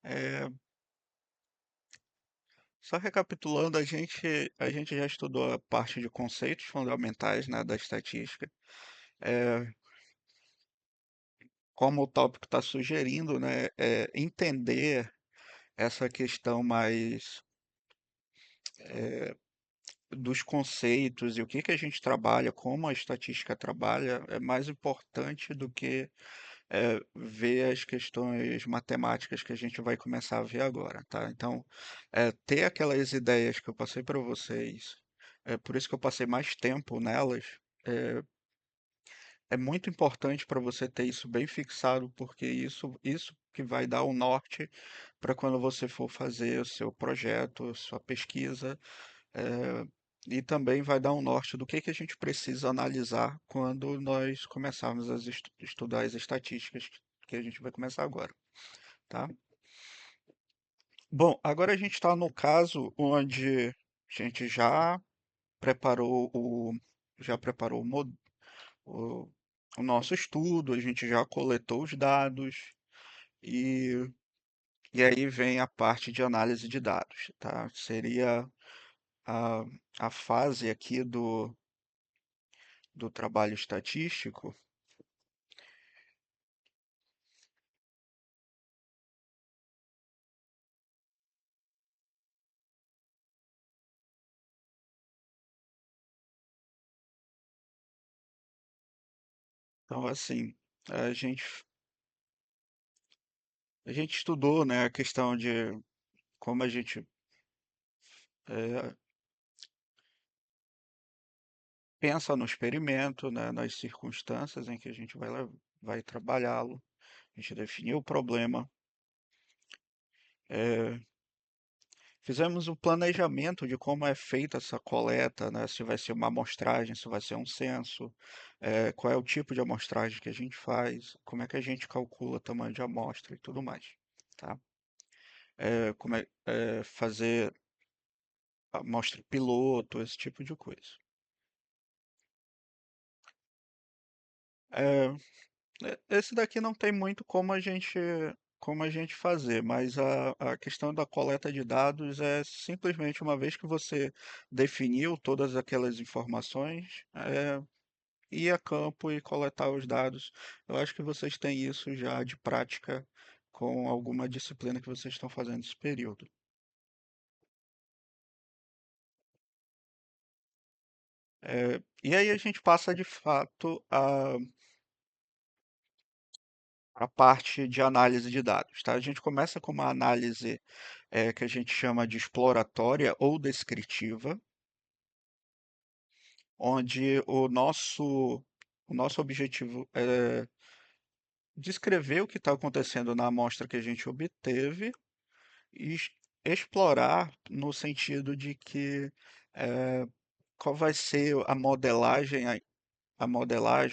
É, só recapitulando, a gente já estudou a parte de conceitos fundamentais, né, da estatística. É, como o tópico está sugerindo, né, entender essa questão mais dos conceitos e o que que a gente trabalha, como a estatística trabalha, é mais importante do que ver as questões matemáticas que a gente vai começar a ver agora, tá? Então, ter aquelas ideias que eu passei para vocês, por isso que eu passei mais tempo nelas, é, é muito importante para você ter isso bem fixado, porque isso que vai dar o norte para quando você for fazer o seu projeto, sua pesquisa, eh, e também vai dar um norte do que a gente precisa analisar quando nós começarmos a estudar as estatísticas que a gente vai começar agora, tá? Bom, agora a gente está no caso onde a gente preparou o, já preparou o, o nosso estudo, a gente já coletou os dados e, e aí vem a parte de análise de dados, tá? Seria a, a fase aqui do trabalho estatístico. Então, assim, a gente, a gente estudou, né, a questão de como a gente eh, pensa no experimento, né, nas circunstâncias em que a gente vai trabalhá-lo. A gente definiu o problema, eh, fizemos o planejamento de como é feita essa coleta, né, se vai ser uma amostragem, se vai ser um censo, qual é o tipo de amostragem que a gente faz, como é que a gente calcula o tamanho de amostra e tudo mais, tá? Como fazer amostra piloto, esse tipo de coisa. É, esse daqui não tem muito como a gente fazer, mas a questão da coleta de dados é simplesmente uma vez que você definiu todas aquelas informações, ir a campo e coletar os dados. Eu acho que vocês têm isso já de prática com alguma disciplina que vocês estão fazendo esse período. E aí a gente passa de fato a parte de análise de dados, tá? A gente começa com uma análise que a gente chama de exploratória ou descritiva, onde o nosso objetivo é descrever o que está acontecendo na amostra que a gente obteve e explorar no sentido de que eh, qual vai ser a modelagem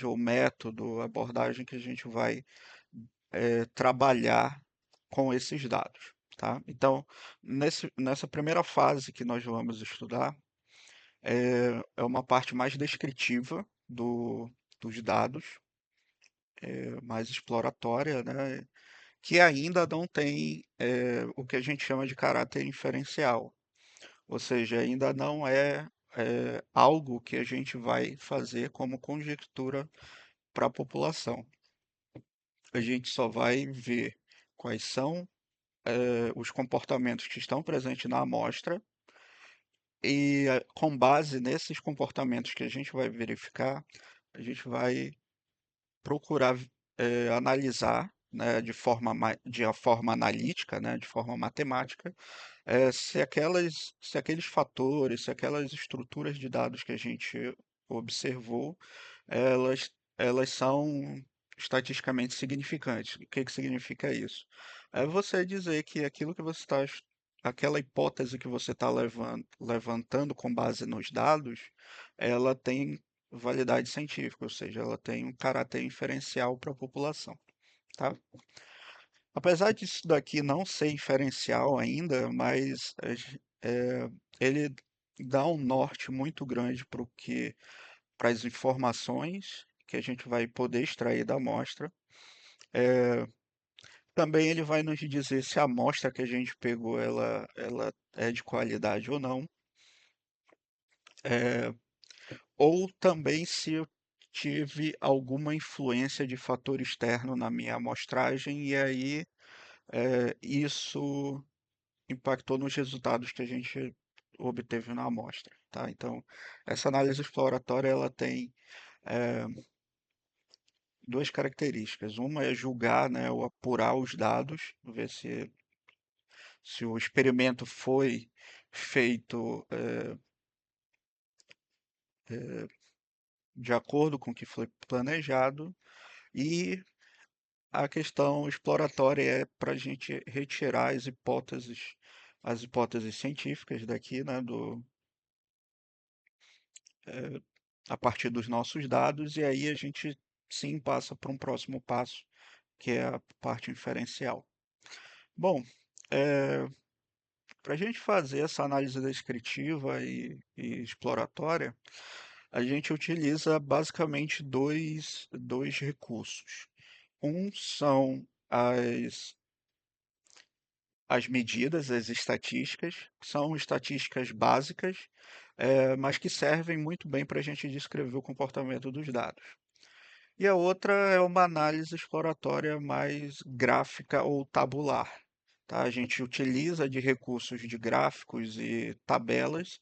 ou método, a abordagem que a gente vai trabalhar com esses dados, tá? Então, nessa primeira fase que nós vamos estudar, é uma parte mais descritiva dos dados, mais exploratória, né? Que ainda não tem o que a gente chama de caráter inferencial, ou seja, ainda não é algo que a gente vai fazer como conjectura para a população. A gente só vai ver quais são os comportamentos que estão presentes na amostra e, com base nesses comportamentos que a gente vai verificar, a gente vai procurar analisar, né, de uma forma analítica, né, de forma matemática, se aqueles fatores, se aquelas estruturas de dados que a gente observou, elas são estatisticamente significantes. O que que significa isso? É você dizer que aquilo que você está, aquela hipótese que você está levantando com base nos dados, ela tem validade científica, ou seja, ela tem um caráter inferencial para a população, tá? Apesar disso daqui não ser inferencial ainda, mas ele dá um norte muito grande para as informações que a gente vai poder extrair da amostra, Também ele vai nos dizer se a amostra que a gente pegou ela é de qualidade ou não. É, ou também se eu tive alguma influência de fator externo na minha amostragem e aí isso impactou nos resultados que a gente obteve na amostra, tá? Então, essa análise exploratória ela tem eh, duas características. Uma é julgar, né, ou apurar os dados, ver se o experimento foi feito de acordo com o que foi planejado, e a questão exploratória é para a gente retirar as hipóteses científicas daqui, né, a partir dos nossos dados, e aí a gente sim passa para um próximo passo, que é a parte inferencial. Bom, para a gente fazer essa análise descritiva e exploratória, a gente utiliza basicamente dois recursos. Um são as medidas, as estatísticas, que são estatísticas básicas, mas que servem muito bem para a gente descrever o comportamento dos dados. E a outra é uma análise exploratória mais gráfica ou tabular. Tá? A gente utiliza de recursos de gráficos e tabelas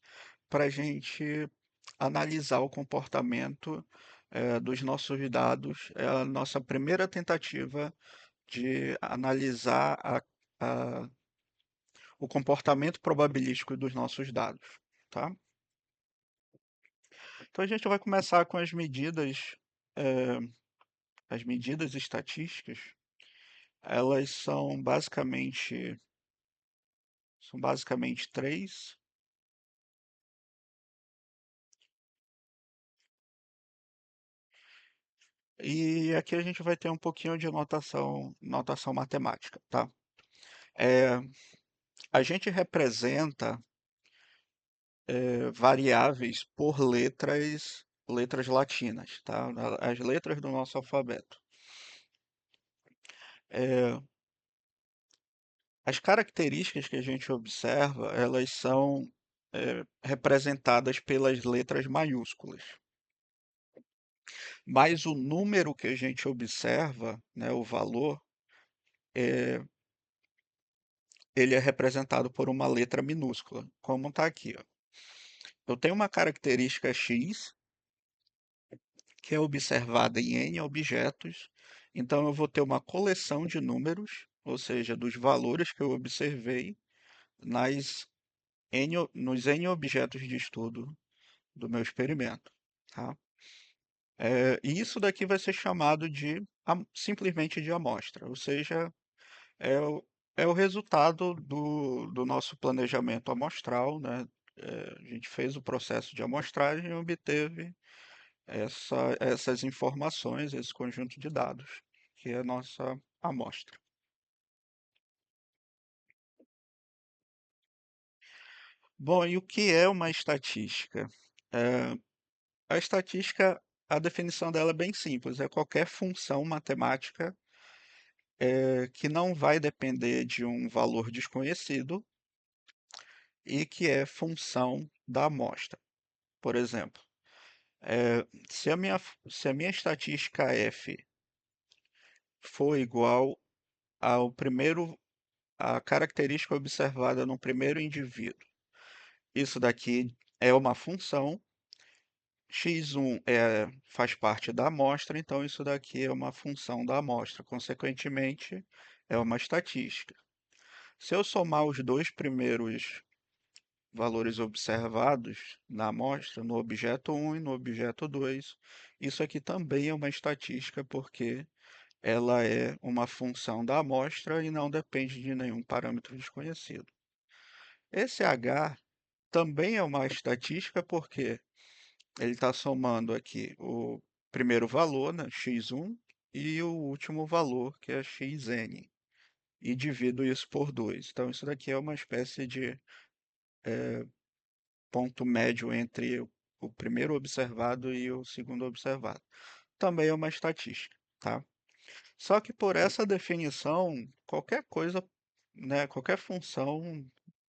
para a gente analisar o comportamento dos nossos dados. É a nossa primeira tentativa de analisar a- o comportamento probabilístico dos nossos dados. Tá? Então a gente vai começar com eh, as medidas estatísticas. Elas são basicamente três. E aqui a gente vai ter um pouquinho de notação matemática, tá? É, a gente representa variáveis por letras latinas, tá? As letras do nosso alfabeto. É, as características que a gente observa, elas são representadas pelas letras maiúsculas. Mas o número que a gente observa, né, o valor, é, ele é representado por uma letra minúscula, como está aqui, ó. Eu tenho uma característica x que é observada em n objetos, então eu vou ter uma coleção de números, ou seja, dos valores que eu observei nos n objetos de estudo do meu experimento, tá? E isso daqui vai ser chamado simplesmente de amostra, ou seja, é o, é o resultado do nosso planejamento amostral, né? A gente fez o processo de amostragem e obteve essas informações, esse conjunto de dados, que é a nossa amostra. Bom, e o que é uma estatística? É, a estatística, a definição dela é bem simples, é qualquer função matemática que não vai depender de um valor desconhecido e que é função da amostra. Por exemplo, se a minha estatística F for igual ao primeiro, a característica observada no primeiro indivíduo, isso daqui é uma função, x1 faz parte da amostra, então isso daqui é uma função da amostra, consequentemente, é uma estatística. Se eu somar os dois primeiros valores observados na amostra, no objeto 1 e no objeto 2, isso aqui também é uma estatística porque ela é uma função da amostra e não depende de nenhum parâmetro desconhecido. Esse H também é uma estatística porque ele está somando aqui o primeiro valor, né, x1, e o último valor, que é xn, e divido isso por 2. Então, isso daqui é uma espécie de ponto médio entre o primeiro observado e o segundo observado. Também é uma estatística, tá? Só que por essa definição, qualquer coisa, né, qualquer função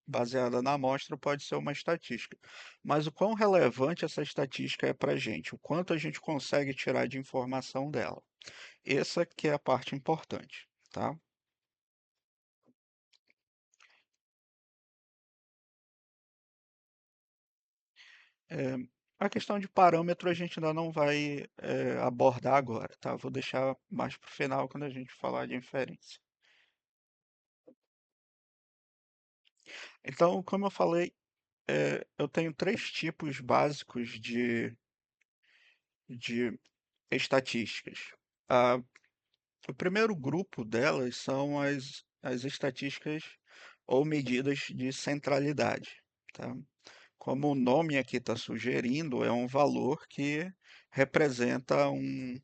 baseada na amostra pode ser uma estatística. Mas o quão relevante essa estatística é para a gente, o quanto a gente consegue tirar de informação dela. Essa que é a parte importante, tá? É, a questão de parâmetro a gente ainda não vai abordar agora, tá? Vou deixar mais para o final quando a gente falar de inferência. Então, como eu falei, eu tenho três tipos básicos de estatísticas. Ah, o primeiro grupo delas são as estatísticas ou medidas de centralidade, tá? Como o nome aqui está sugerindo, é um valor que representa um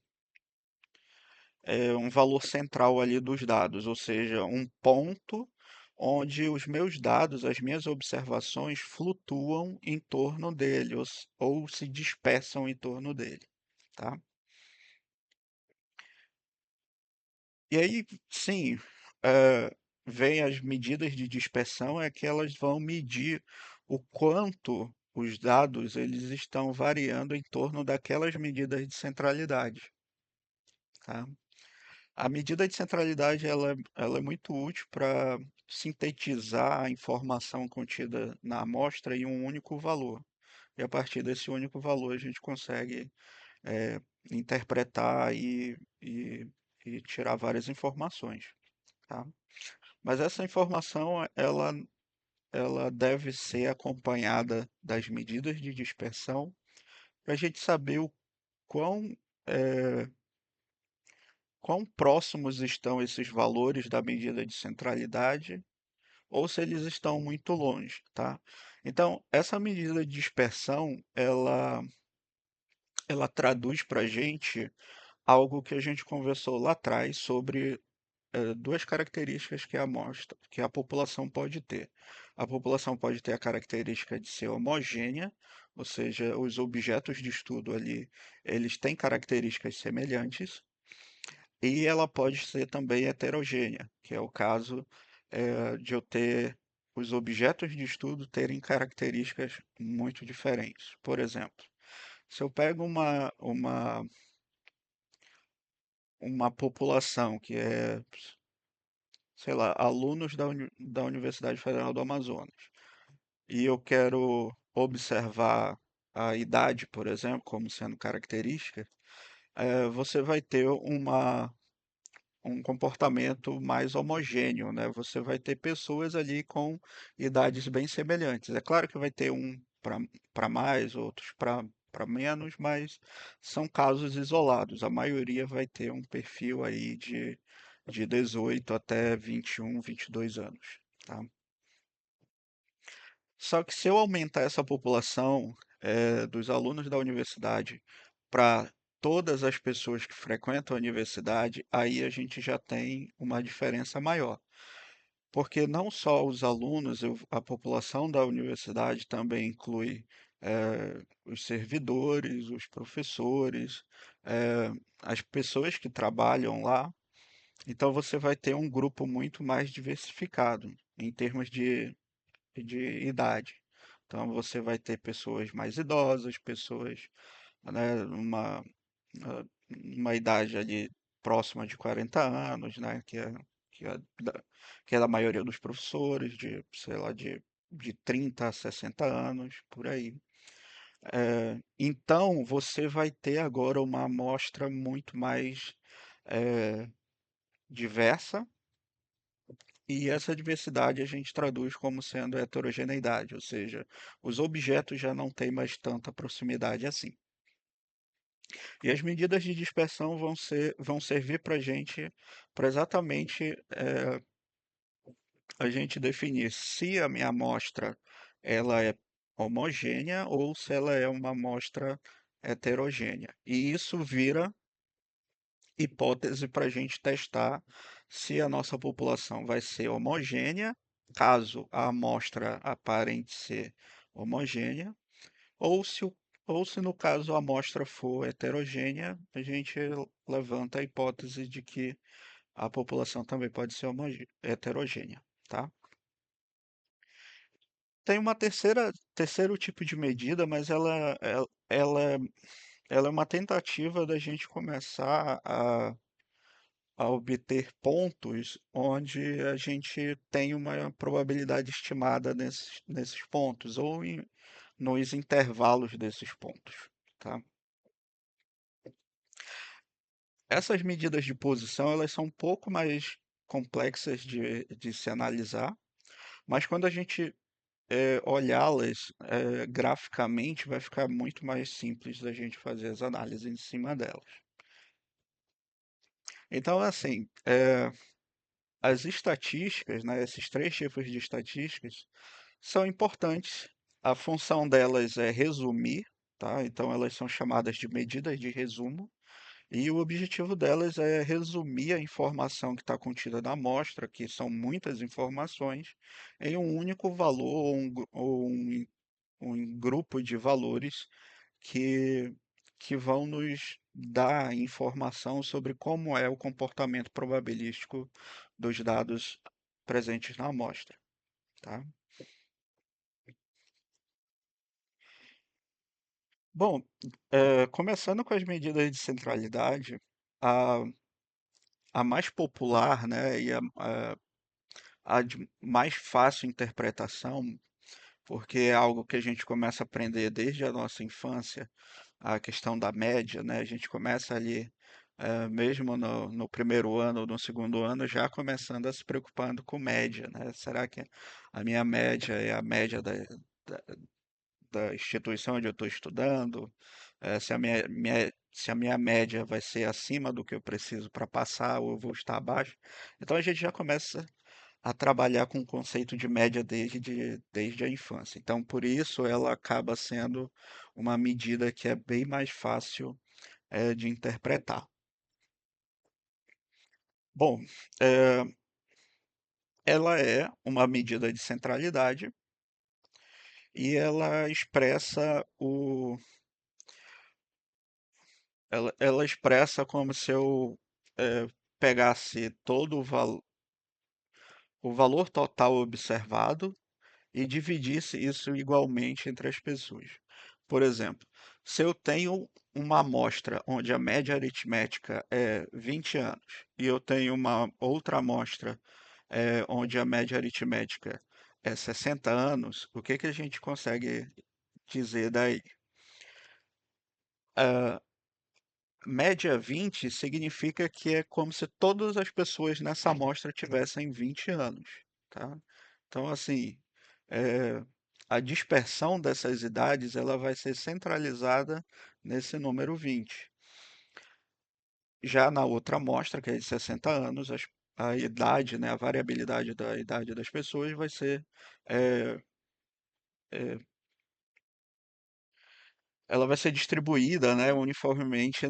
valor central ali dos dados, ou seja, um ponto onde os meus dados, as minhas observações flutuam em torno dele ou se dispersam em torno dele, tá? E aí, sim, vem as medidas de dispersão, é que elas vão medir o quanto os dados eles estão variando em torno daquelas medidas de centralidade, tá? A medida de centralidade ela é muito útil para sintetizar a informação contida na amostra em um único valor. E a partir desse único valor a gente consegue eh, interpretar e tirar várias informações, tá? Mas essa informação ela deve ser acompanhada das medidas de dispersão para a gente saber o quão eh, quão próximos estão esses valores da medida de centralidade ou se eles estão muito longe, tá? Então, essa medida de dispersão, ela traduz para a gente algo que a gente conversou lá atrás sobre duas características que a amostra, que a população pode ter. A população pode ter a característica de ser homogênea, ou seja, os objetos de estudo ali, eles têm características semelhantes, e ela pode ser também heterogênea, que é o caso de eu ter os objetos de estudo terem características muito diferentes. Por exemplo, se eu pego uma população que é, sei lá, alunos da Universidade Federal do Amazonas, e eu quero observar a idade, por exemplo, como sendo característica, você vai ter um comportamento mais homogêneo, né? Você vai ter pessoas ali com idades bem semelhantes. É claro que vai ter um para mais, outros para menos, mas são casos isolados. A maioria vai ter um perfil aí de 18 até 21, 22 anos, tá? Só que se eu aumentar essa população dos alunos da universidade para todas as pessoas que frequentam a universidade, aí a gente já tem uma diferença maior. Porque não só os alunos, a população da universidade também inclui os servidores, os professores, as pessoas que trabalham lá. Então você vai ter um grupo muito mais diversificado em termos de idade. Então você vai ter pessoas mais idosas, pessoas, né, uma idade ali próxima de 40 anos, né, que é da, que é da maioria dos professores, de, sei lá, de 30 a 60 anos, por aí. Então você vai ter agora uma amostra muito mais eh, diversa. E essa diversidade a gente traduz como sendo heterogeneidade, ou seja, os objetos já não têm mais tanta proximidade assim. E as medidas de dispersão vão servir para a gente, para exatamente a gente definir se a minha amostra ela é homogênea ou se ela é uma amostra heterogênea. E isso vira hipótese para a gente testar se a nossa população vai ser homogênea, caso a amostra aparente ser homogênea, ou se, ou se no caso a amostra for heterogênea, a gente levanta a hipótese de que a população também pode ser heterogênea, tá? Tem uma terceiro tipo de medida, mas ela é uma tentativa da gente começar a obter pontos onde a gente tem uma probabilidade estimada nesses pontos, ou nos intervalos desses pontos, tá? Essas medidas de posição, elas são um pouco mais complexas de se analisar, mas quando a gente olhá-las graficamente, vai ficar muito mais simples da gente fazer as análises em cima delas. Então, assim, as estatísticas, né, esses três tipos de estatísticas, são importantes. A função delas é resumir, tá? Então, elas são chamadas de medidas de resumo. E o objetivo delas é resumir a informação que está contida na amostra, que são muitas informações, em um único valor ou um grupo de valores que, que vão nos dar informação sobre como é o comportamento probabilístico dos dados presentes na amostra, tá? Bom, começando com as medidas de centralidade, a, a mais popular, né, e a de mais fácil interpretação, porque é algo que a gente começa a aprender desde a nossa infância, a questão da média, né? A gente começa ali, mesmo no primeiro ano ou no segundo ano, já começando a se preocupando com média, né? Será que a minha média é a média da, da instituição onde eu estou estudando? Se a minha média vai ser acima do que eu preciso para passar ou eu vou estar abaixo? Então a gente já começa a trabalhar com o conceito de média desde a infância. Então, por isso, ela acaba sendo uma medida que é bem mais fácil de interpretar. Bom, eh, ela é uma medida de centralidade e ela expressa como se eu pegasse todo o valor total observado e dividisse isso igualmente entre as pessoas. Por exemplo, se eu tenho uma amostra onde a média aritmética é 20 anos e eu tenho uma outra amostra onde a média aritmética é 60 anos, o que que a gente consegue dizer daí? A média 20 significa que é como se todas as pessoas nessa amostra tivessem 20 anos, tá? Então, assim, eh, a dispersão dessas idades ela vai ser centralizada nesse número 20. Já na outra amostra, que é de 60 anos, a idade, né, a variabilidade da idade das pessoas vai ser, eh, eh, ela vai ser distribuída, né, uniformemente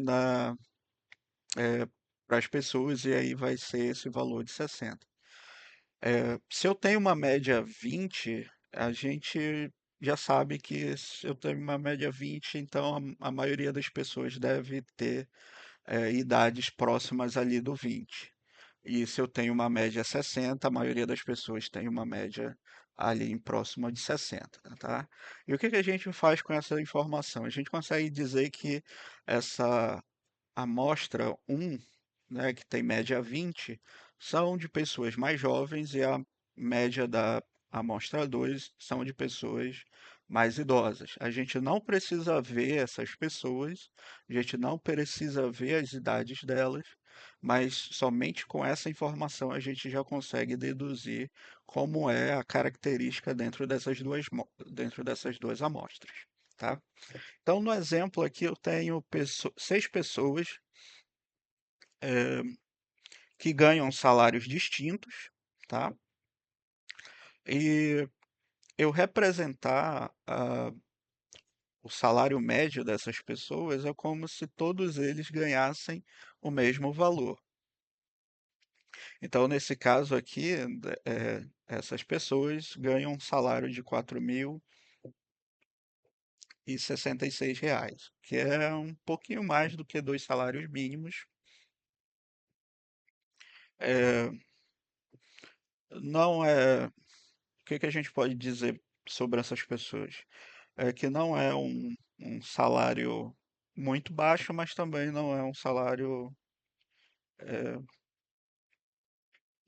para as pessoas e aí vai ser esse valor de 60. Se eu tenho uma média 20, a gente já sabe que se eu tenho uma média 20, então a maioria das pessoas deve ter idades próximas ali do 20. E se eu tenho uma média 60, a maioria das pessoas tem uma média ali em próxima de 60, tá? E o que que a gente faz com essa informação? A gente consegue dizer que essa amostra um, né, que tem média 20, são de pessoas mais jovens e a média da amostra 2 são de pessoas mais idosas. A gente não precisa ver essas pessoas, a gente não precisa ver as idades delas, mas somente com essa informação a gente já consegue deduzir como é a característica dentro dessas duas amostras, tá? Então, no exemplo aqui, eu tenho 6 pessoas eh, que ganham salários distintos, tá? E eu representar o salário médio dessas pessoas é como se todos eles ganhassem o mesmo valor. Então, nesse caso aqui, essas pessoas ganham um salário de e R$ 66, que é um pouquinho mais do que dois salários mínimos. É, não é, o que que a gente pode dizer sobre essas pessoas? É que não é um salário muito baixo, mas também não é um salário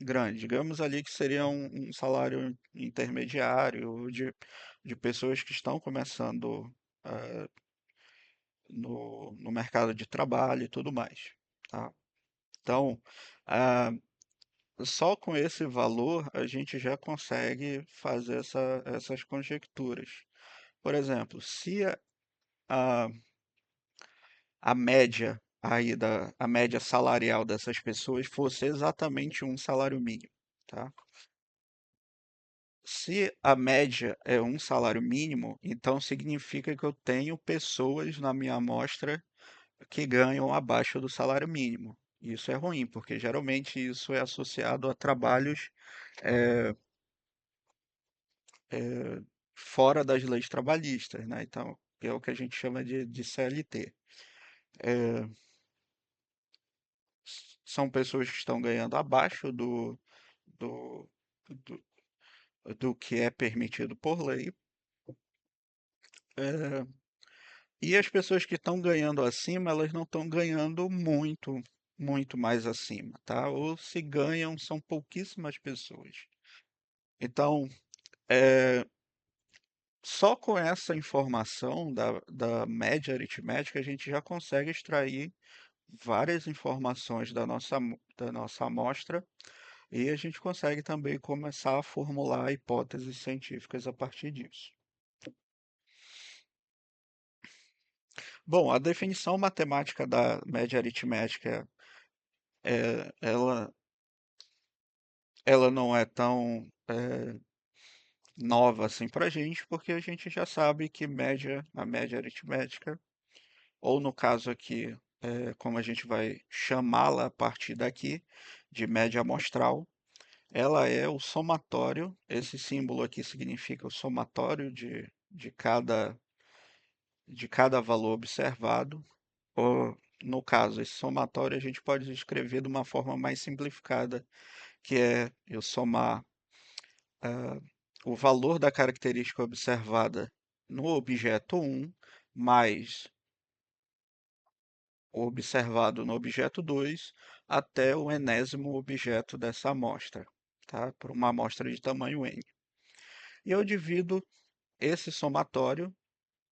grande. Digamos ali que seria um salário intermediário de pessoas que estão começando eh, no mercado de trabalho e tudo mais, tá? Então, ah, só com esse valor a gente já consegue fazer essas conjecturas. Por exemplo, se a, a média aí a média salarial dessas pessoas fosse exatamente um salário mínimo, tá? Se a média é um salário mínimo, então significa que eu tenho pessoas na minha amostra que ganham abaixo do salário mínimo. Isso é ruim, porque geralmente isso é associado a trabalhos eh, eh, fora das leis trabalhistas, né? Então, que é o que a gente chama de CLT. Eh, São pessoas que estão ganhando abaixo do, do, do que é permitido por lei. eh, E as pessoas que estão ganhando acima, elas não estão ganhando muito, muito mais acima, tá? Ou se ganham, são pouquíssimas pessoas. Então, é, só com essa informação da média aritmética, a gente já consegue extrair várias informações da nossa amostra e a gente consegue também começar a formular hipóteses científicas a partir disso. Bom, a definição matemática da média aritmética ela não é tão nova assim para a gente, porque a gente já sabe que a média aritmética, ou no caso aqui, como a gente vai chamá-la a partir daqui, de média amostral, ela é o somatório, esse símbolo aqui significa o somatório de cada valor observado, ou no caso, esse somatório a gente pode escrever de uma forma mais simplificada, que é eu somar ah, o valor da característica observada no objeto um mais o observado no objeto 2 até o enésimo objeto dessa amostra, tá? Por uma amostra de tamanho n. E eu divido esse somatório,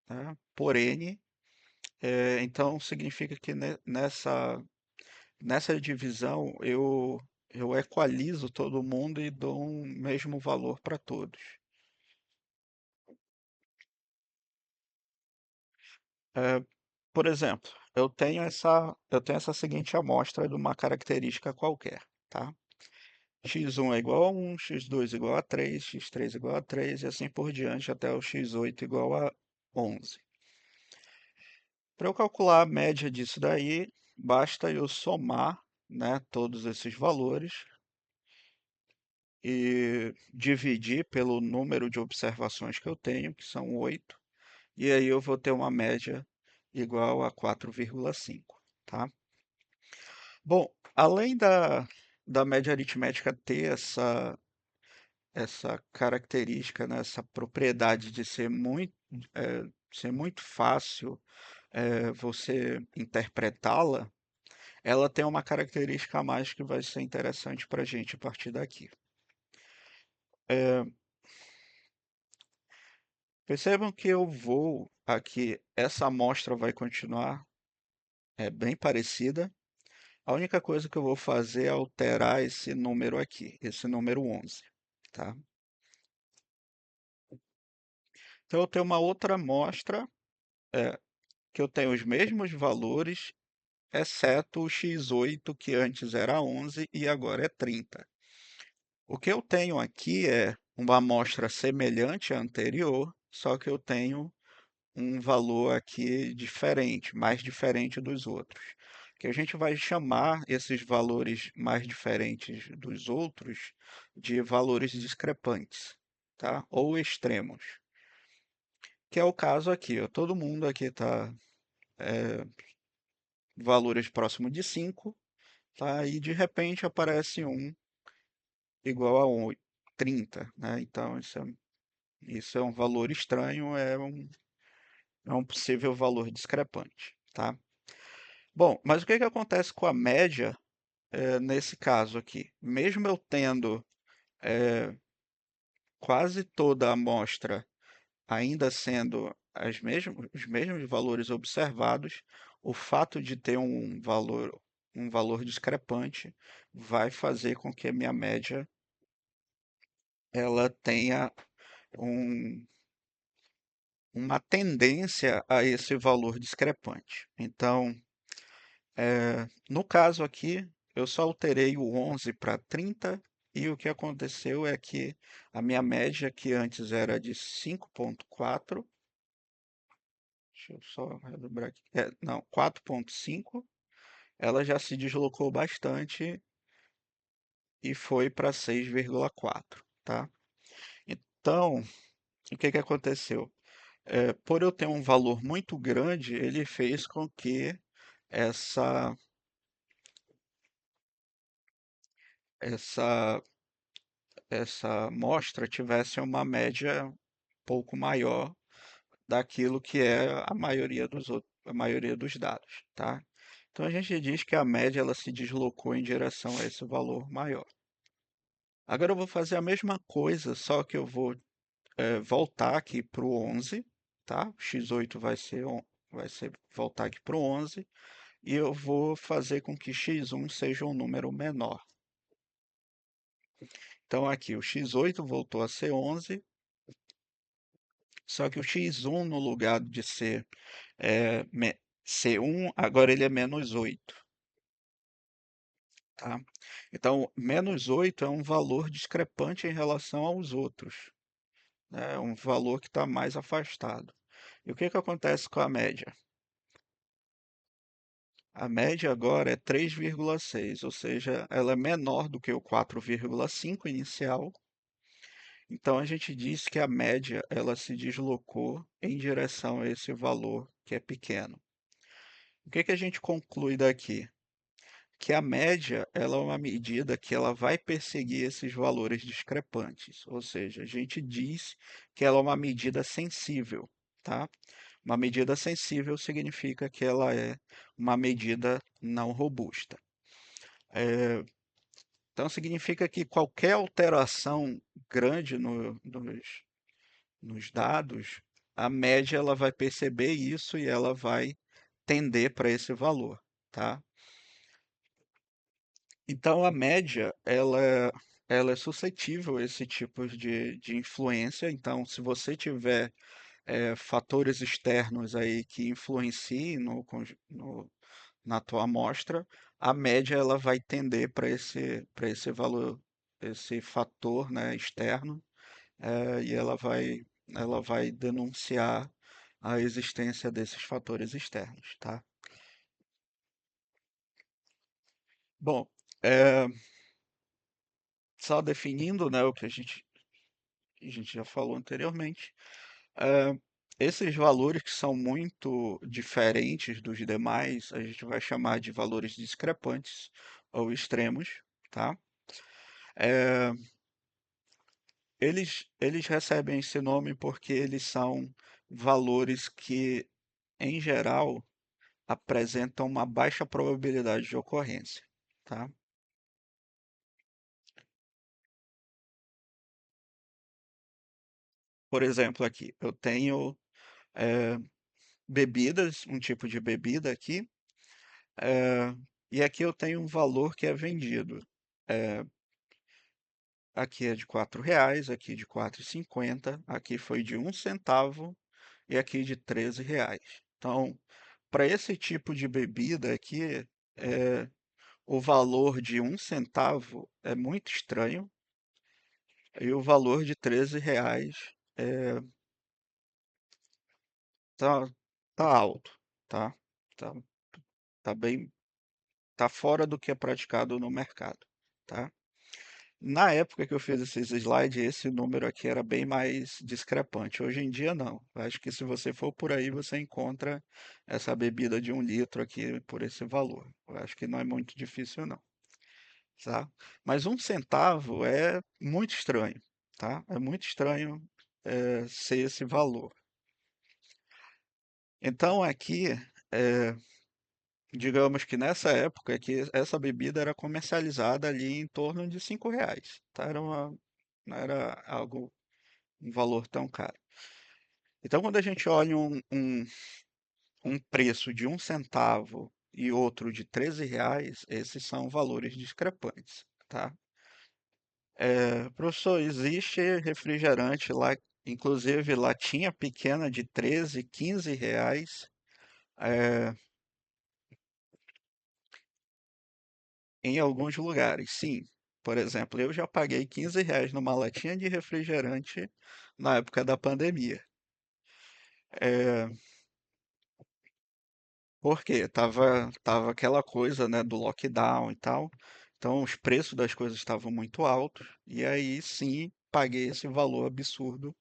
tá, por n, então significa que nessa divisão eu equalizo todo mundo e dou um mesmo valor para todos. Eh, Por exemplo, eu tenho essa seguinte amostra de uma característica qualquer, tá? X1 é igual a 1, x2 igual a 3, x3 igual a 3 e assim por diante até o x8 igual a 11. Para eu calcular a média disso daí, basta eu somar, né, todos esses valores e dividir pelo número de observações que eu tenho, que são 8, e aí eu vou ter uma média igual a 4,5, tá? Bom, além da média aritmética ter essa característica, né, essa propriedade de ser muito fácil você interpretá-la, ela tem uma característica a mais que vai ser interessante para a gente a partir daqui. É, Percebam que eu vou aqui, essa amostra vai continuar bem parecida. A única coisa que eu vou fazer é alterar esse número aqui, esse número 11, tá? Então eu tenho uma outra amostra é, que eu tenho os mesmos valores, exceto o x8 que antes era 11 e agora é 30. O que eu tenho aqui é uma amostra semelhante à anterior, só que eu tenho um valor aqui diferente, mais diferente dos outros. Que a gente vai chamar esses valores mais diferentes dos outros de valores discrepantes, tá? Ou extremos. que é o caso aqui, ó. Todo mundo aqui está valores próximos de 5, tá? E de repente aparece um igual a 30, né? Então isso é um valor estranho, é um possível valor discrepante, tá? Bom, mas o que que acontece com a média nesse caso aqui? Mesmo eu tendo eh, quase toda a amostra ainda sendo os mesmos valores observados, o fato de ter um valor discrepante vai fazer com que a minha média ela tenha um, uma tendência a esse valor discrepante. Então, no caso aqui, eu só alterei o 11 para 30 e o que aconteceu é que a minha média, que antes era de 5,4, deixa eu só relembrar aqui, não, 4,5, ela já se deslocou bastante e foi para 6,4, tá? Então, o que que aconteceu? Por eu ter um valor muito grande, ele fez com que essa, essa, essa amostra tivesse uma média um pouco maior daquilo que é a maioria dos dados, tá? Então a gente diz que a média ela se deslocou em direção a esse valor maior. Agora eu vou fazer a mesma coisa, só que eu vou voltar aqui para o 11, tá? O x8 vai ser voltar aqui para o 11 e eu vou fazer com que x1 seja um número menor. Então aqui o x8 voltou a ser 11, só que o x1 no lugar de ser 1, agora ele é menos 8, tá? Então menos 8 é um valor discrepante em relação aos outros, né? É um valor que está mais afastado. E o que que acontece com a média? A média agora é 3,6, ou seja, ela é menor do que o 4,5 inicial. Então a gente diz que a média ela se deslocou em direção a esse valor que é pequeno. O que que a gente conclui daqui? Que a média ela é uma medida que ela vai perseguir esses valores discrepantes, ou seja, a gente diz que ela é uma medida sensível, tá? Uma medida sensível significa que ela é uma medida não robusta. Então significa que qualquer alteração grande nos dados, a média ela vai perceber isso e ela vai tender para esse valor, tá? Então a média ela é suscetível a esse tipo de influência. Então, se você tiver fatores externos aí que influenciem na tua amostra, a média ela vai tender para esse valor, esse fator, né, externo, e ela vai denunciar a existência desses fatores externos, tá? Bom, é, só definindo, né, o que a gente já falou anteriormente, é, esses valores que são muito diferentes dos demais, a gente vai chamar de valores discrepantes ou extremos, tá? É, eles recebem esse nome porque eles são valores que, em geral, apresentam uma baixa probabilidade de ocorrência, tá? Por exemplo, aqui, eu tenho eh, bebidas, um tipo de bebida aqui, eh, e aqui eu tenho um valor que é vendido. Eh, Aqui é de R$ 4, aqui de 4,50, aqui foi de 1 centavo e aqui de R$ 13. Então, para esse tipo de bebida aqui, eh, o valor de 1 centavo é muito estranho e o valor de R$ 13 é, tá, tá alto, tá? Tá, tá bem, tá fora do que é praticado no mercado, tá? Na época que eu fiz esses slides, esse número aqui era bem mais discrepante. Hoje em dia, não. Eu acho que se você for por aí, você encontra essa bebida de 1 litro aqui por esse valor. Eu acho que não é muito difícil, não, tá? Mas 1 centavo é muito estranho, tá? É muito estranho ser esse valor. Então, aqui, é, digamos que nessa época que essa bebida era comercializada ali em torno de R$ 5, tá? Não era algo um valor tão caro. Então, quando a gente olha um preço de 1 centavo e outro de R$ 13, esses são valores discrepantes, tá? Professor, existe refrigerante lá, inclusive latinha pequena de 13, R$ 15, é, em alguns lugares, sim. Por exemplo, eu já paguei R$ 15 numa latinha de refrigerante na época da pandemia. É, Porque tava aquela coisa, né, do lockdown e tal. Então os preços das coisas estavam muito altos. E aí sim, paguei esse valor absurdo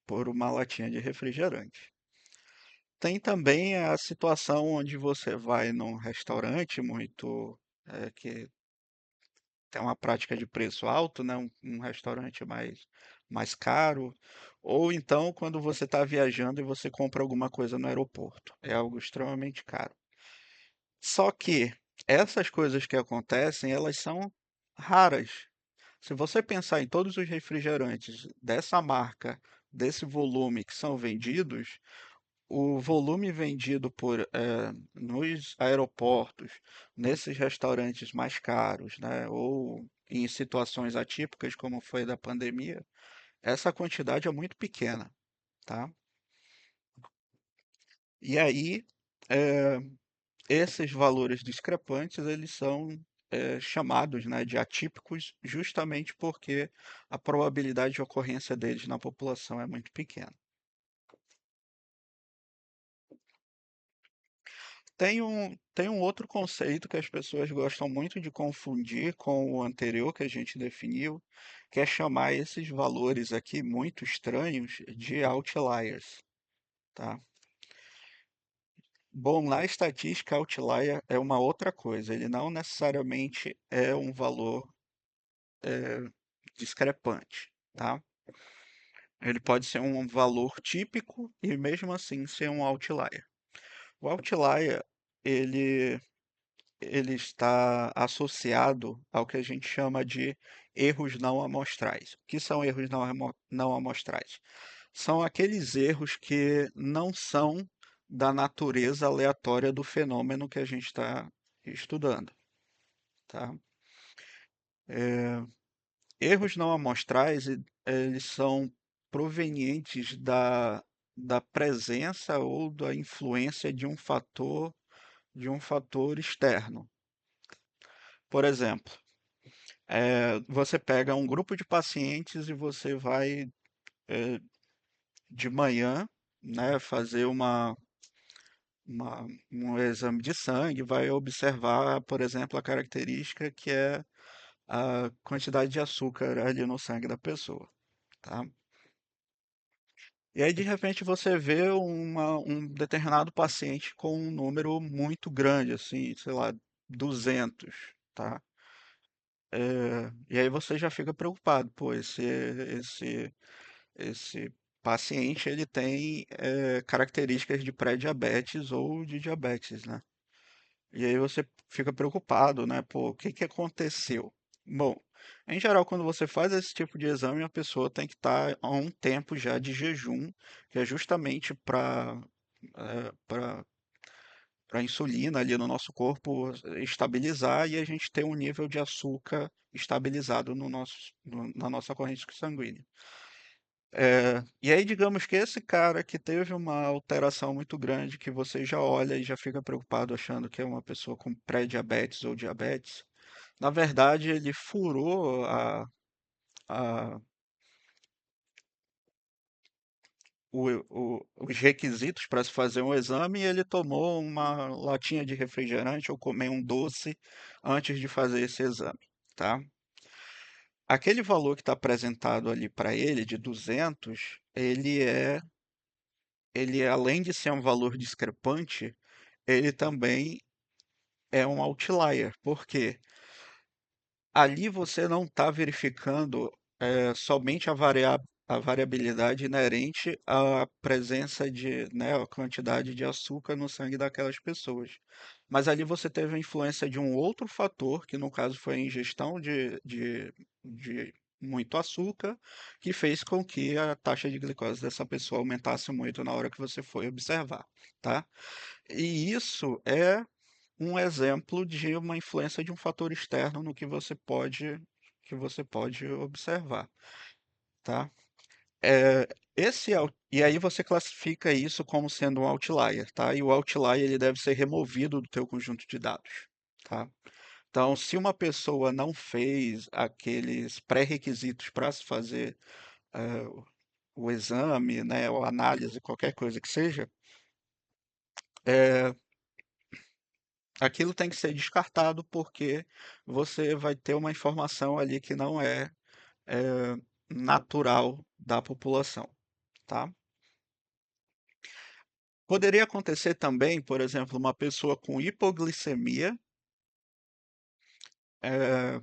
por uma latinha de refrigerante. Tem também a situação onde você vai num restaurante que tem uma prática de preço alto, né, um restaurante mais caro. Ou então quando você está viajando e você compra alguma coisa no aeroporto. É algo extremamente caro. Só que essas coisas que acontecem, elas são raras. Se você pensar em todos os refrigerantes dessa marca, desse volume que são vendidos, o volume vendido nos aeroportos, nesses restaurantes mais caros, né, ou em situações atípicas, como foi da pandemia, essa quantidade é muito pequena, tá? E aí, eh, esses valores discrepantes, eles são chamados, né, de atípicos justamente porque a probabilidade de ocorrência deles na população é muito pequena. Tem um outro conceito que as pessoas gostam muito de confundir com o anterior que a gente definiu, que é chamar esses valores aqui muito estranhos de outliers, tá? Bom, na estatística, outlier é uma outra coisa. Ele não necessariamente é um valor é, discrepante, tá? Ele pode ser um valor típico e mesmo assim ser um outlier. O outlier, ele, ele está associado ao que a gente chama de erros não amostrais. O que são erros não amostrais? São aqueles erros que não são da natureza aleatória do fenômeno que a gente está estudando, tá? Erros não amostrais, eles são provenientes da presença ou da influência de um fator externo. Por exemplo, você pega um grupo de pacientes e você vai de manhã, né, fazer um exame de sangue, vai observar, por exemplo, a característica que é a quantidade de açúcar ali no sangue da pessoa, tá? E aí, de repente, você vê um determinado paciente com um número muito grande, assim, sei lá, 200, tá? E aí você já fica preocupado, pô, esse paciente, ele tem características de pré-diabetes ou de diabetes, né? E aí você fica preocupado, né? Pô, o que que aconteceu? Bom, em geral, quando você faz esse tipo de exame, a pessoa tem que estar há um tempo já de jejum, que é justamente para a insulina ali no nosso corpo estabilizar e a gente ter um nível de açúcar estabilizado na nossa corrente sanguínea. E aí, digamos que esse cara que teve uma alteração muito grande, que você já olha e já fica preocupado achando que é uma pessoa com pré-diabetes ou diabetes, na verdade ele furou a- os requisitos para se fazer um exame e ele tomou uma latinha de refrigerante ou comeu um doce antes de fazer esse exame, tá? aquele valor que está apresentado ali para ele, de 200, além de ser um valor discrepante, ele também é um outlier. Por quê? Ali você não está verificando somente a variabilidade inerente à presença de, né, a quantidade de açúcar no sangue daquelas pessoas. Mas ali você teve a influência de um outro fator, que no caso foi a ingestão de muito açúcar, que fez com que a taxa de glicose dessa pessoa aumentasse muito na hora que você foi observar, tá? E isso é um exemplo de uma influência de um fator externo no que você pode observar, tá? E aí você classifica isso como sendo um outlier, tá? E o outlier ele deve ser removido do teu conjunto de dados, tá? Então, se uma pessoa não fez aqueles pré-requisitos para se fazer eh, o exame, né, ou análise, qualquer coisa que seja, eh, aquilo tem que ser descartado porque você vai ter uma informação ali que não é natural da população, tá? Poderia acontecer também, por exemplo, uma pessoa com hipoglicemia, eh,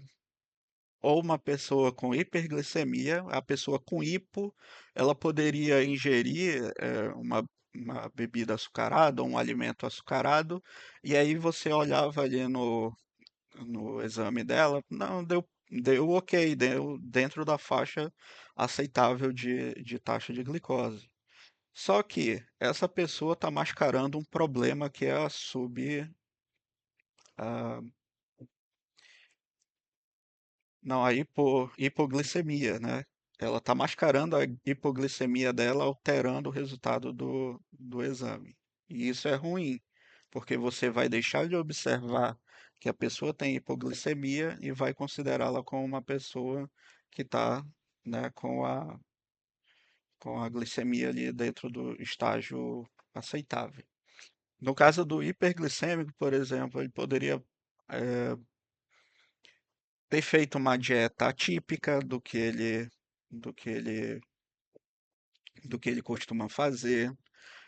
ou uma pessoa com hiperglicemia. A pessoa com hipo, ela poderia ingerir uma bebida açucarada, um alimento açucarado, e aí você olhava ali no exame dela, não, deu ok, deu dentro da faixa aceitável de taxa de glicose. Só que essa pessoa está mascarando um problema que é a, não, hipoglicemia, né? Ela está mascarando a hipoglicemia dela, alterando o resultado do exame. E isso é ruim, porque você vai deixar de observar que a pessoa tem hipoglicemia e vai considerá-la como uma pessoa que está, né, com a glicemia ali dentro do estágio aceitável. No caso do hiperglicêmico, por exemplo, ele poderia eh, ter feito uma dieta atípica do que ele, do que ele costuma fazer.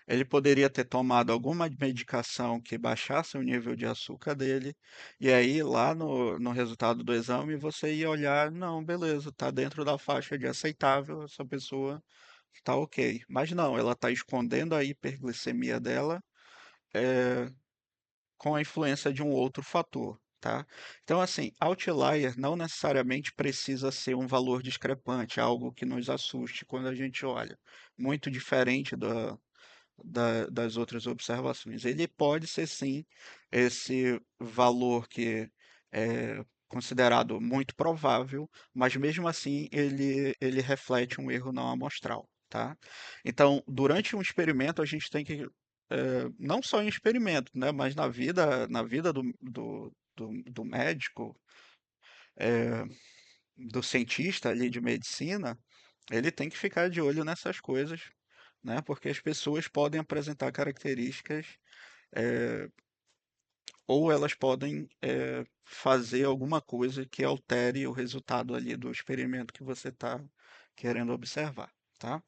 Ele poderia ter tomado alguma medicação que baixasse o nível de açúcar dele, e aí lá no resultado do exame você ia olhar, não, beleza, está dentro da faixa de aceitável, essa pessoa está ok. Mas não, ela está escondendo a hiperglicemia dela, eh, com a influência de um outro fator, tá? Então, assim, outlier não necessariamente precisa ser um valor discrepante, algo que nos assuste quando a gente olha, muito diferente das outras observações. Ele pode ser, sim, esse valor que é considerado muito provável, mas mesmo assim ele reflete um erro não amostral, tá? Então, durante um experimento, a gente tem que, não só em experimento, né, mas na vida do médico, é, do cientista ali de medicina, ele tem que ficar de olho nessas coisas, né? Porque as pessoas podem apresentar características, eh, ou elas podem fazer alguma coisa que altere o resultado ali do experimento que você está querendo observar, tá?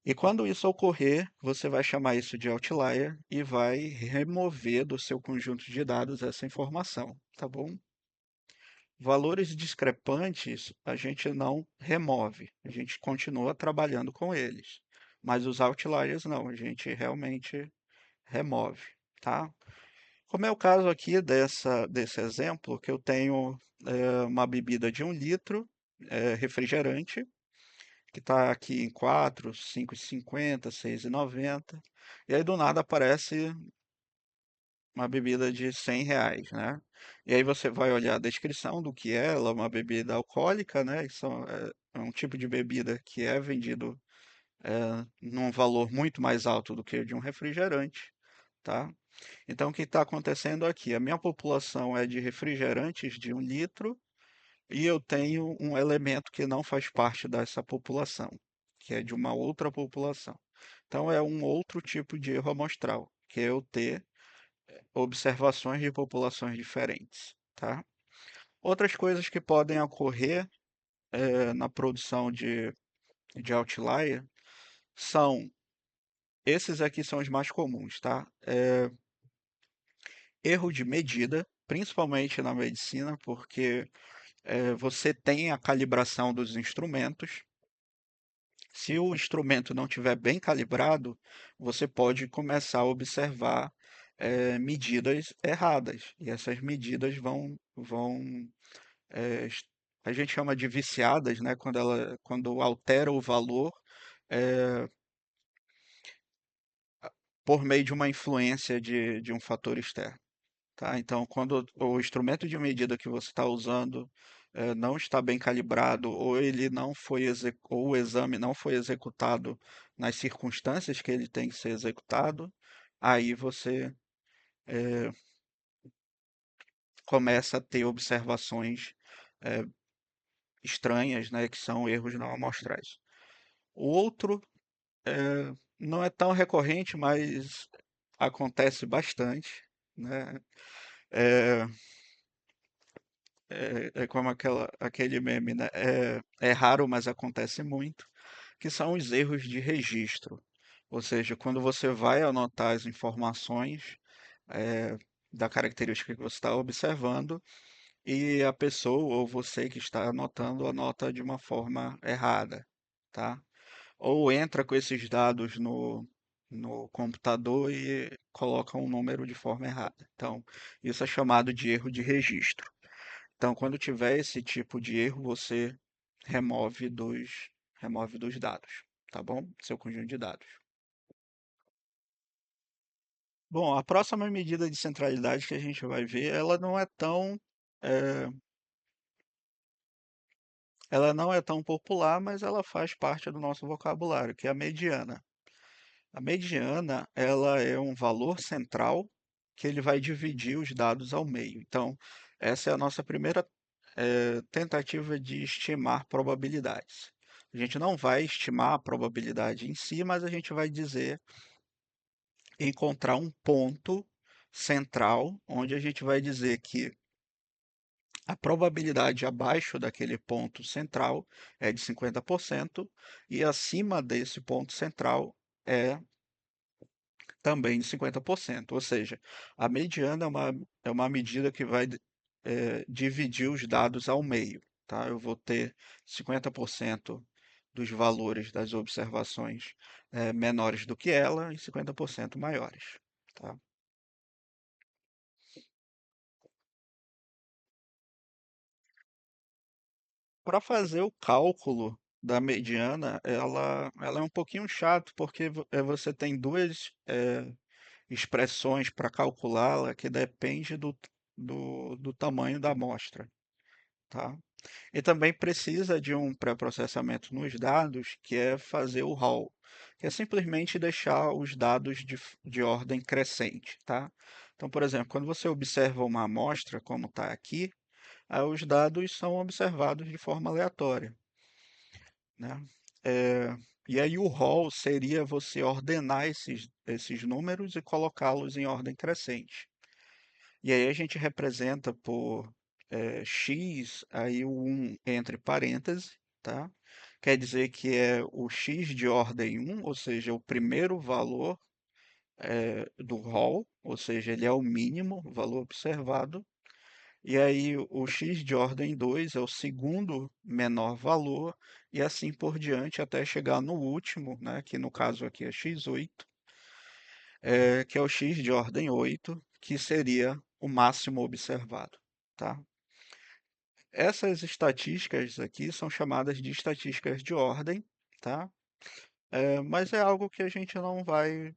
E quando isso ocorrer, você vai chamar isso de outlier e vai remover do seu conjunto de dados essa informação, tá bom? Valores discrepantes a gente não remove, a gente continua trabalhando com eles. Mas os outliers não, a gente realmente remove, tá? Como é o caso aqui desse exemplo, que eu tenho uma bebida de 1 litro, refrigerante, que está aqui em 4, 5,50, 6,90, e aí do nada aparece uma bebida de R$ 100, né? E aí você vai olhar a descrição do que é, ela é uma bebida alcoólica, né? É um tipo de bebida que é vendido num valor muito mais alto do que o de um refrigerante, tá? Então, o que está acontecendo aqui? A minha população é de refrigerantes de 1 litro e eu tenho um elemento que não faz parte dessa população, que é de uma outra população. Então, é um outro tipo de erro amostral, que é eu ter observações de populações diferentes, tá? Outras coisas que podem ocorrer. na produção de outlier são, esses aqui são os mais comuns, tá? Erro de medida, principalmente na medicina, porque você tem a calibração dos instrumentos. Se o instrumento não estiver bem calibrado, você pode começar a observar medidas erradas. E essas medidas vão eh, es- a gente chama de viciadas, né? Quando altera o valor eh, por meio de uma influência de um fator externo. Tá? Então, quando o instrumento de medida que você está usando não está bem calibrado, ou ele não foi ou o exame não foi executado nas circunstâncias que ele tem que ser executado, aí você começa a ter observações eh, estranhas, né, que são erros não amostrais. O outro não é tão recorrente, mas acontece bastante, né? É, é como aquele meme, né? É raro, mas acontece muito, que são os erros de registro. Ou seja, quando você vai anotar as informações é, da característica que você está observando e a pessoa ou você que está anotando anota de uma forma errada, tá? Ou entra com esses dados no computador e coloca um número de forma errada. Então, isso é chamado de erro de registro. Então, quando tiver esse tipo de erro, você remove dos dados, tá bom? Seu conjunto de dados. Bom, a próxima medida de centralidade que a gente vai ver, eh, ela não é tão popular, mas ela faz parte do nosso vocabulário, que é a mediana. A mediana, ela é um valor central que ele vai dividir os dados ao meio. Então, essa é a nossa primeira tentativa de estimar probabilidades. A gente não vai estimar a probabilidade em si, mas a gente vai dizer, encontrar um ponto central, onde a gente vai dizer que a probabilidade abaixo daquele ponto central é de 50% e acima desse ponto central é também de 50%. Ou seja, a mediana é uma medida que vai dividir os dados ao meio. Tá? Eu vou ter 50% dos valores das observações menores do que ela e 50% maiores. Tá? Para fazer o cálculo da mediana, ela é um pouquinho chato, porque você tem duas expressões para calculá-la que depende do tamanho da amostra, tá? E também precisa de um pré-processamento nos dados, que é fazer o haul, que é simplesmente deixar os dados de ordem crescente, tá? Então, por exemplo, quando você observa uma amostra, como está aqui, aí os dados são observados de forma aleatória, né? É, e aí o haul seria você ordenar esses números e colocá-los em ordem crescente. E aí a gente representa por x, aí o 1 entre parênteses, tá? Quer dizer que é o x de ordem 1, ou seja, o primeiro valor do rol, ou seja, ele é o mínimo valor observado. E aí o x de ordem 2 é o segundo menor valor, e assim por diante até chegar no último, né, que no caso aqui é x8, que é o x de ordem 8, que seria o máximo observado, tá? Essas estatísticas aqui são chamadas de estatísticas de ordem, tá? Mas é algo que a gente não vai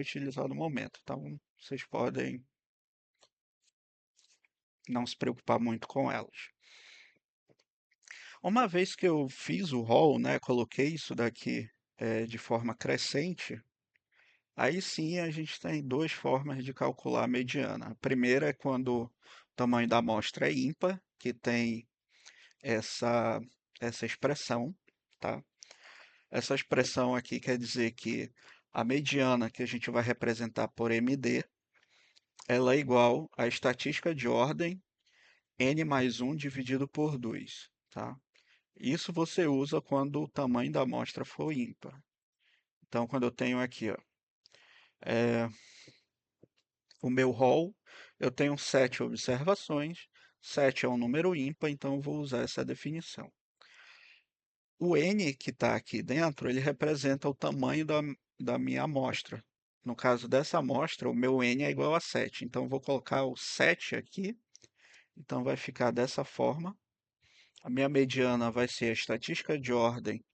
utilizar no momento. Então, vocês podem não se preocupar muito com elas. Uma vez que eu fiz o rol, né, coloquei isso daqui de forma crescente, aí sim a gente tem duas formas de calcular a mediana. A primeira é quando o tamanho da amostra é ímpar, que tem essa, essa expressão, tá? Essa expressão aqui quer dizer que a mediana que a gente vai representar por MD, ela é igual à estatística de ordem n mais 1 dividido por 2, tá? Isso você usa quando o tamanho da amostra for ímpar. Então, quando eu tenho aqui, ó, é, o meu rol, eu tenho 7 observações, 7 é um número ímpar, então eu vou usar essa definição. O n que está aqui dentro, ele representa o tamanho da minha amostra. No caso dessa amostra, o meu n é igual a 7, então eu vou colocar o 7 aqui, então vai ficar dessa forma. A minha mediana vai ser a estatística de ordem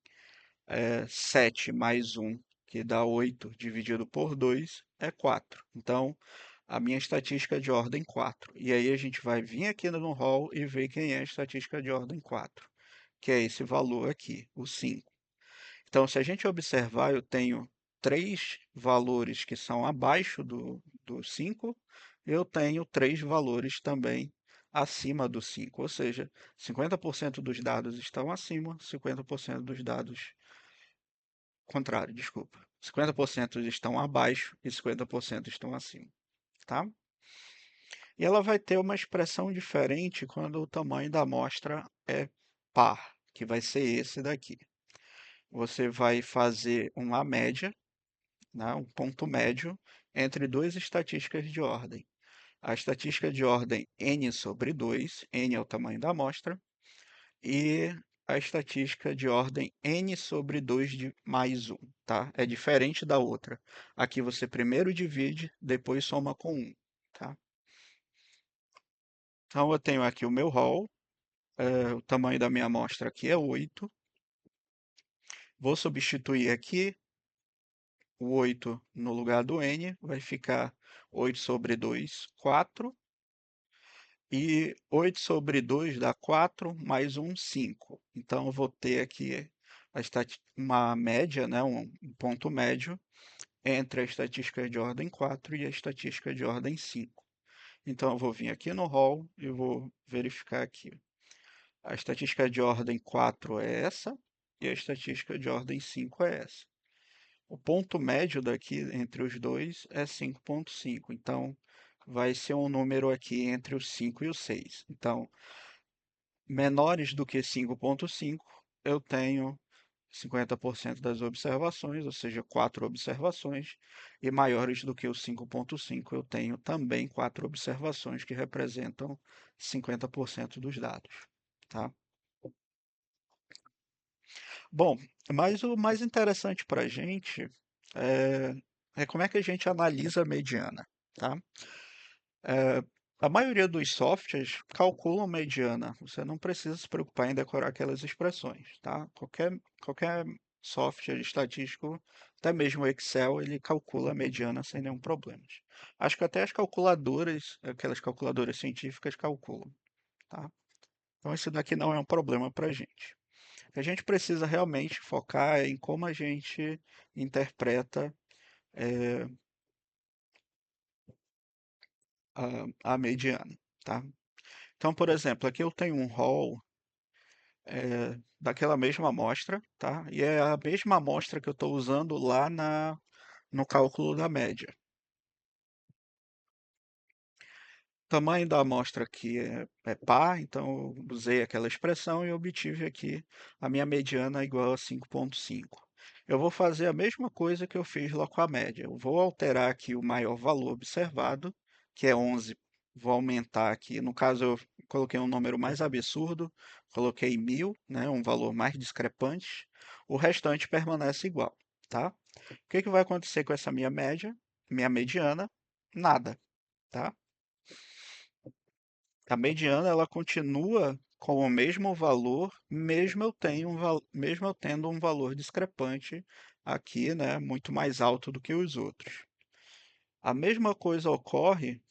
7 mais 1, que dá 8, dividido por 2, é 4. Então, a minha estatística de ordem 4. E aí a gente vai vir aqui no rol e ver quem é a estatística de ordem 4, que é esse valor aqui, o 5. Então, se a gente observar, eu tenho 3 valores que são abaixo do 5, eu tenho 3 valores também acima do 5, ou seja, 50% dos dados estão acima, 50% dos dados contrário, desculpa. 50% estão abaixo e 50% estão acima, tá? E ela vai ter uma expressão diferente quando o tamanho da amostra é par, que vai ser esse daqui. Você vai fazer uma média, né, um ponto médio, entre duas estatísticas de ordem. A estatística de ordem n sobre 2, n é o tamanho da amostra, e a estatística de ordem n sobre 2 mais 1, tá? É diferente da outra. Aqui você primeiro divide, depois soma com 1, tá? Então eu tenho aqui o meu rol, o tamanho da minha amostra aqui é 8. Vou substituir aqui o 8 no lugar do n, vai ficar 8 sobre 2, 4. E 8 sobre 2 dá 4, mais 1, 5. Então, eu vou ter aqui uma média, né, um ponto médio entre a estatística de ordem 4 e a estatística de ordem 5. Então, eu vou vir aqui no rol e vou verificar aqui. A estatística de ordem 4 é essa e a estatística de ordem 5 é essa. O ponto médio daqui entre os dois é 5,5. Então, vai ser um número aqui entre o 5 e o 6. Então, menores do que 5,5, eu tenho 50% das observações, ou seja, 4 observações, e maiores do que o 5,5, eu tenho também 4 observações, que representam 50% dos dados, tá? Bom, mas o mais interessante para a gente é, é como é que a gente analisa a mediana, tá? É, a maioria dos softwares calculam mediana. Você não precisa se preocupar em decorar aquelas expressões, tá? Qualquer software estatístico, até mesmo o Excel, ele calcula a mediana sem nenhum problema. Acho que até as calculadoras, aquelas calculadoras científicas calculam, tá? Então isso daqui não é um problema para a gente. O que a gente precisa realmente focar é em como a gente interpreta eh, a mediana, tá? Então, por exemplo, aqui eu tenho um rol daquela mesma amostra, tá? E é a mesma amostra que eu estou usando lá no cálculo da média. O tamanho da amostra aqui é par, então eu usei aquela expressão e obtive aqui a minha mediana igual a 5,5. Eu vou fazer a mesma coisa que eu fiz lá com a média. Eu vou alterar aqui o maior valor observado, que é 11. Vou aumentar aqui. No caso, eu coloquei um número mais absurdo, coloquei 1.000, né, um valor mais discrepante. O restante permanece igual, tá? O que que vai acontecer com essa minha média, minha mediana? Nada, tá? A mediana ela continua com o mesmo valor, mesmo eu tendo um valor discrepante aqui, né, muito mais alto do que os outros. A mesma coisa ocorre,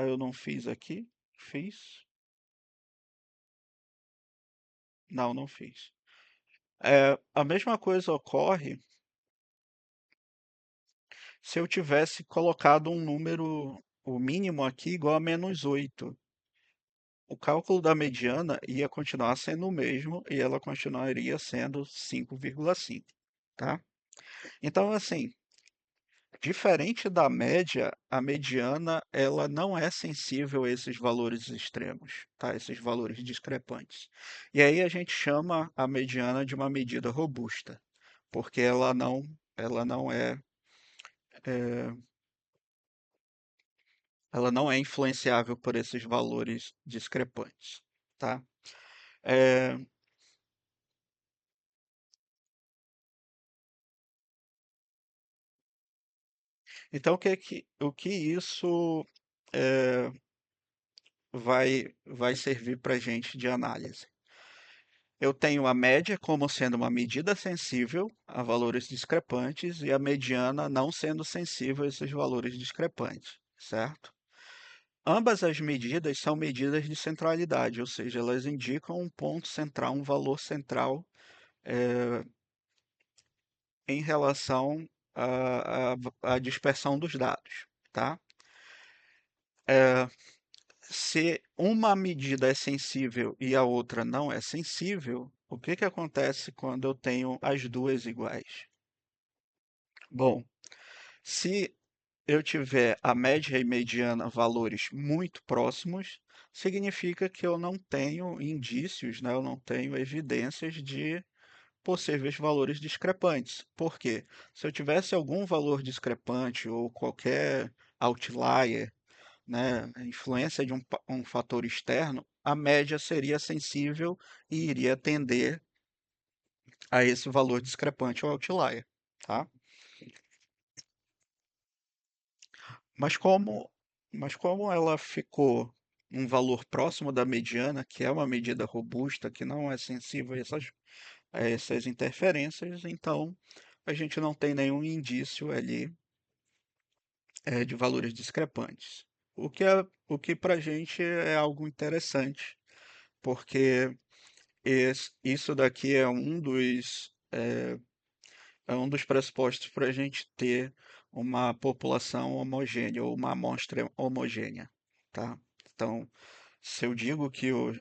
eu não fiz aqui, fiz? Não, não fiz. A mesma coisa ocorre se eu tivesse colocado um número, o mínimo aqui, igual a -8. O cálculo da mediana ia continuar sendo o mesmo e ela continuaria sendo 5,5, tá? Então, assim, Diferente da média, a mediana ela não é sensível a esses valores extremos, tá? Esses valores discrepantes. E aí a gente chama a mediana de uma medida robusta, porque é, ela não é influenciável por esses valores discrepantes, tá? É, então o que isso é, vai servir para a gente de análise? Eu tenho a média como sendo uma medida sensível a valores discrepantes e a mediana não sendo sensível a esses valores discrepantes, certo? Ambas as medidas são medidas de centralidade, ou seja, elas indicam um ponto central, um valor central eh, em relação à dispersão dos dados, tá? Se uma medida é sensível e a outra não é sensível, o que que acontece quando eu tenho as duas iguais? Bom, se eu tiver a média e mediana valores muito próximos, significa que eu não tenho indícios, né? Eu não tenho evidências de possíveis valores discrepantes. Por quê? Se eu tivesse algum valor discrepante ou qualquer outlier, né, influência de um fator externo, a média seria sensível e iria tender a esse valor discrepante ou outlier, tá? Mas como, mas como ela ficou um valor próximo da mediana, que é uma medida robusta, que não é sensível a essas interferências, então a gente não tem nenhum indício ali de valores discrepantes. O que para a gente é algo interessante, porque isso daqui é um dos pressupostos para a gente ter uma população homogênea ou uma amostra homogênea, tá? Então, se eu digo que o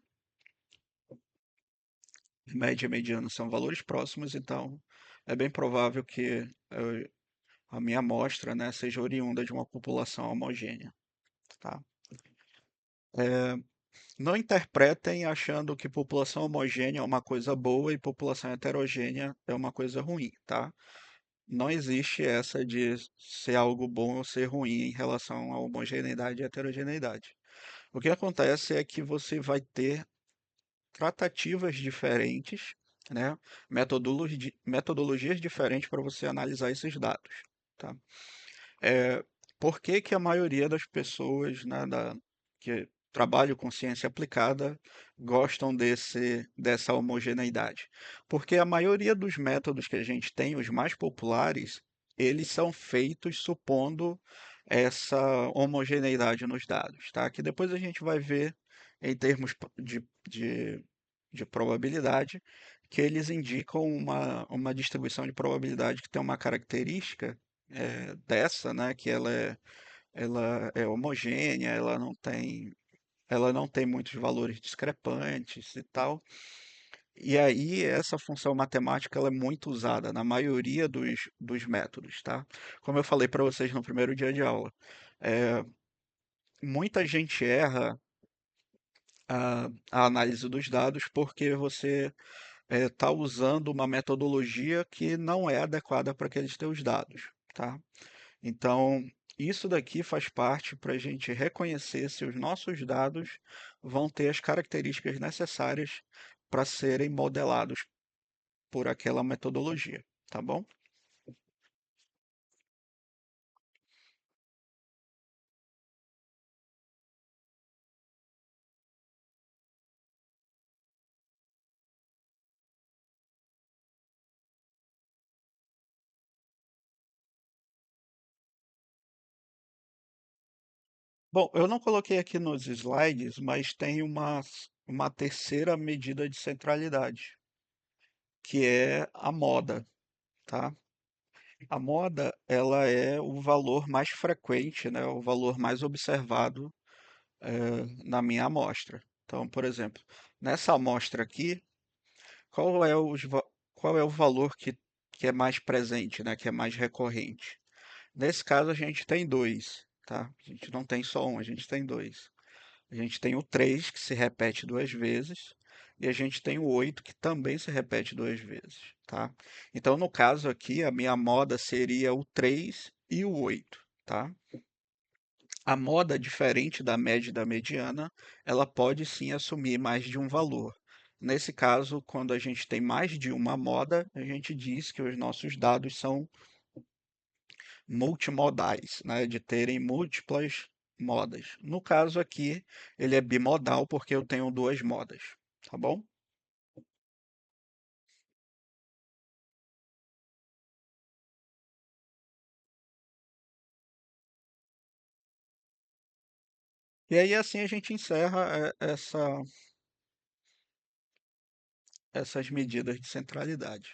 média e mediano são valores próximos, então é bem provável que a minha amostra, né, seja oriunda de uma população homogênea, tá? Não interpretem achando que população homogênea é uma coisa boa e população heterogênea é uma coisa ruim, tá? Não existe essa de ser algo bom ou ser ruim em relação à homogeneidade e heterogeneidade. O que acontece é que você vai ter tratativas diferentes, né? Metodologias diferentes para você analisar esses dados, tá? É, por que que a maioria das pessoas, né, que trabalham com ciência aplicada gostam dessa homogeneidade? Porque a maioria dos métodos que a gente tem, os mais populares, eles são feitos supondo essa homogeneidade nos dados, tá? Que depois a gente vai ver em termos de probabilidade, que eles indicam uma distribuição de probabilidade que tem uma característica dessa, né, que ela é homogênea, ela não tem muitos valores discrepantes e tal. E aí essa função matemática ela é muito usada na maioria dos métodos, tá? Como eu falei para vocês no primeiro dia de aula, é, muita gente erra a análise dos dados porque você está usando uma metodologia que não é adequada para aqueles teus dados, tá? Então, isso daqui faz parte para a gente reconhecer se os nossos dados vão ter as características necessárias para serem modelados por aquela metodologia, tá bom? Bom, eu não coloquei aqui nos slides, mas tem uma terceira medida de centralidade, que é a moda, tá? A moda, ela é o valor mais frequente, né? O valor mais observado na minha amostra. Então, por exemplo, nessa amostra aqui, qual é qual é o valor que é mais presente, né? Que é mais recorrente? Nesse caso, a gente tem dois, tá? A gente não tem só um, a gente tem dois. A gente tem o 3 que se repete duas vezes, e a gente tem o 8 que também se repete duas vezes, tá? Então, no caso aqui, a minha moda seria o 3 e o 8, tá? A moda, diferente da média e da mediana, ela pode sim assumir mais de um valor. Nesse caso, quando a gente tem mais de uma moda, a gente diz que os nossos dados são multimodais, né, de terem múltiplas modas. No caso aqui, ele é bimodal porque eu tenho duas modas, tá bom? E aí assim a gente encerra essas medidas de centralidade.